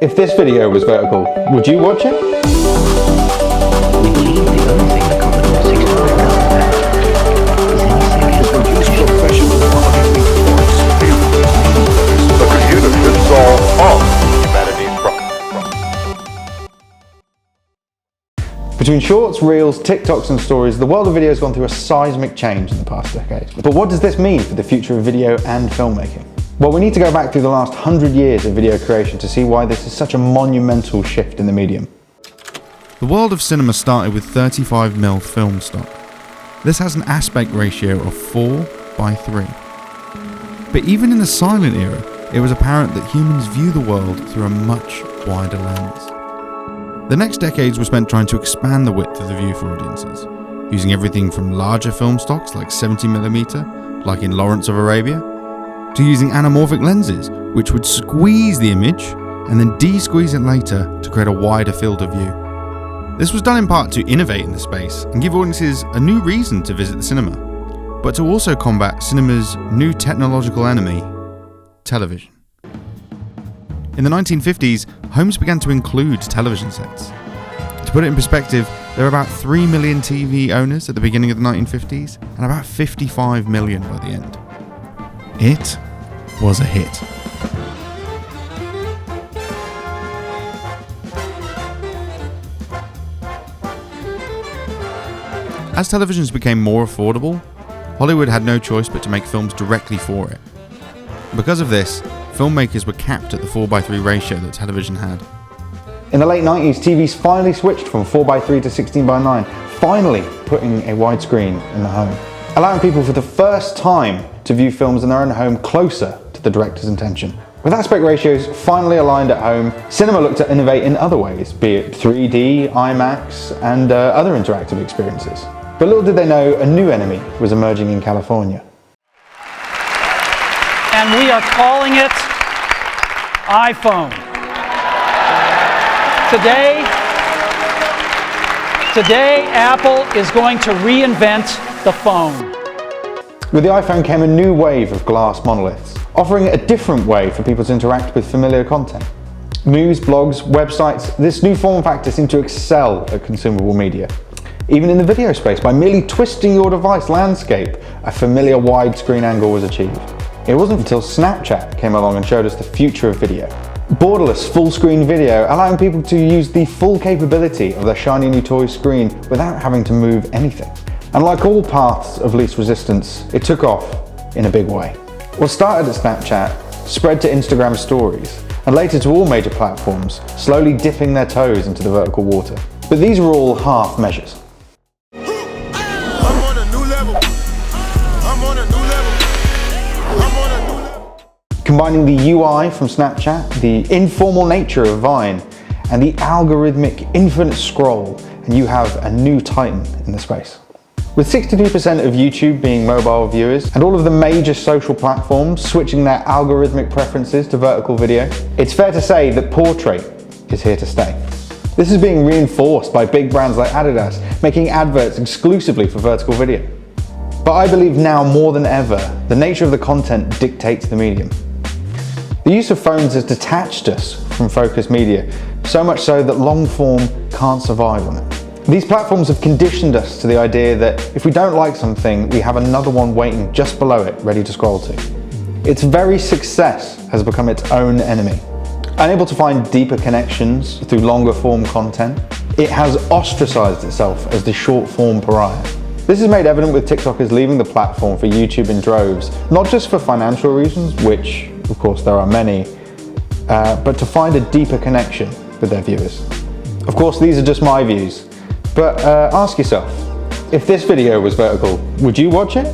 If this video was vertical, would you watch it? We believe the only thing that Commodore 65,000 is any serious professional quality reports. The computer should solve all humanity's problems. Between shorts, reels, TikToks and stories, the world of video has gone through a seismic change in the past decade. But what does this mean for the future of video and filmmaking? Well, we need to go back through the last 100 years of video creation to see why this is such a monumental shift in the medium. The world of cinema started with 35mm film stock. This has an aspect ratio of 4:3. But even in the silent era, it was apparent that humans view the world through a much wider lens. The next decades were spent trying to expand the width of the view for audiences, using everything from larger film stocks like 70mm, like in Lawrence of Arabia, to using anamorphic lenses, which would squeeze the image and then de-squeeze it later to create a wider field of view. This was done in part to innovate in the space and give audiences a new reason to visit the cinema, but to also combat cinema's new technological enemy, television. In the 1950s, homes began to include television sets. To put it in perspective, there were about 3 million TV owners at the beginning of the 1950s and about 55 million by the end. It was a hit. As televisions became more affordable, Hollywood had no choice but to make films directly for it. Because of this, filmmakers were capped at the 4:3 ratio that television had. In the late 90s, TVs finally switched from 4:3 to 16:9, finally putting a widescreen in the home, allowing people for the first time to view films in their own home closer to the director's intention. With aspect ratios finally aligned at home, cinema looked to innovate in other ways, be it 3D, IMAX, and other interactive experiences. But little did they know, a new enemy was emerging in California. And we are calling it iPhone. Today, Apple is going to reinvent the phone. With the iPhone came a new wave of glass monoliths, offering a different way for people to interact with familiar content. News, blogs, websites, this new form factor seemed to excel at consumable media. Even in the video space, by merely twisting your device landscape, a familiar widescreen angle was achieved. It wasn't until Snapchat came along and showed us the future of video. Borderless full-screen video, allowing people to use the full capability of their shiny new toy screen without having to move anything. And like all paths of least resistance, it took off in a big way. What started at Snapchat spread to Instagram stories, and later to all major platforms, slowly dipping their toes into the vertical water. But these were all half measures. Combining the UI from Snapchat, the informal nature of Vine, and the algorithmic infinite scroll, and you have a new titan in the space. With 62% of YouTube being mobile viewers, and all of the major social platforms switching their algorithmic preferences to vertical video, it's fair to say that portrait is here to stay. This is being reinforced by big brands like Adidas, making adverts exclusively for vertical video. But I believe now more than ever, the nature of the content dictates the medium. The use of phones has detached us from focused media, so much so that long form can't survive on it. These platforms have conditioned us to the idea that if we don't like something, we have another one waiting just below it, ready to scroll to. Its very success has become its own enemy. Unable to find deeper connections through longer form content, it has ostracized itself as the short form pariah. This is made evident with TikTokers leaving the platform for YouTube in droves, not just for financial reasons, which of course there are many, but to find a deeper connection with their viewers. Of course, these are just my views, but ask yourself, if this video was vertical, would you watch it?